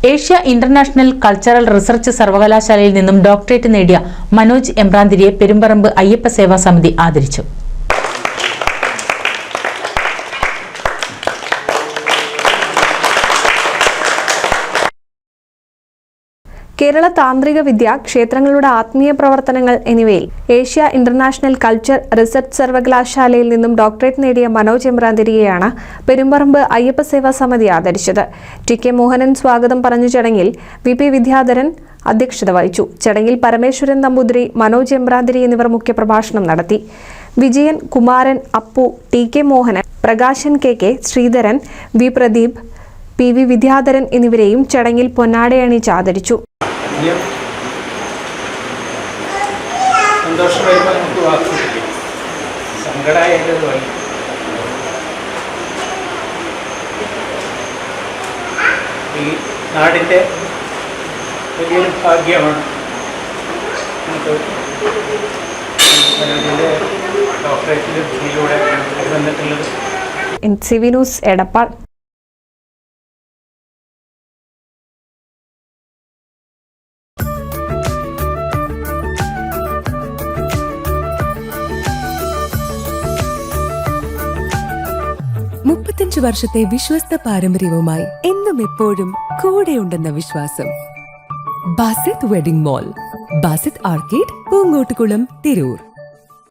Asia international cultural research സർവകലാശാലയിൽ നിന്നും doctorate നേടിയ മനോജ് എമ്പ്രാന്തിരിയെ പെരുമ്പറമ്പ് അയ്യപ്പ സേവാ സമിതി ആദരിച്ചു. കേരള താന്ത്രിക വിദ്യ, ക്ഷേത്രങ്ങളുടെ ആത്മീയ പ്രവർത്തനങ്ങൾ എന്നിവയിൽ ഏഷ്യ ഇന്റർനാഷണൽ കൾച്ചർ റിസർച്ച് സർവകലാശാലയിൽ നിന്നും ഡോക്ടറേറ്റ് നേടിയ മനോജ് എമ്പ്രാന്തിരിയെയാണ് പെരുമ്പറമ്പ് അയ്യപ്പ സേവാ സമിതി ആദരിച്ചത്. ടി.കെ. മോഹനൻ സ്വാഗതം പറഞ്ഞ ചടങ്ങിൽ വി.പി. വിദ്യാധരൻ അധ്യക്ഷത വഹിച്ചു. ചടങ്ങിൽ പരമേശ്വരൻ നമ്പൂതിരി, മനോജ് എമ്പ്രാന്തിരി എന്നിവർ മുഖ്യപ്രഭാഷണം നടത്തി. Vijayan, Kumaran, Appu, T K. Mohanan, Prakashan, K. Sreedharan, V. Pradeep, P V. Vidyadharan എന്നിവരെയും ചടങ്ങിൽ പൊന്നാടയണിച്ച് ആദരിച്ചു. സന്തോഷമായി നമുക്ക് വാക്കുകളില്ല, സങ്കടമായതുമായി ഈ നാടിൻ്റെ വലിയൊരു ഭാഗ്യമാണ് നമുക്ക് മനോജിൻ്റെ ഡോക്ടറേറ്റിൻ്റെ ഇതിലൂടെ വന്നിട്ടുള്ളത്. NCV news Edappal. വർഷത്തെ വിശ്വസ്ത പാരമ്പര്യവുമായി എന്നും എപ്പോഴും കൂടെയുണ്ടെന്ന വിശ്വാസം. Basith wedding mall, Basith arcade, Poonkottukulam, Tirur.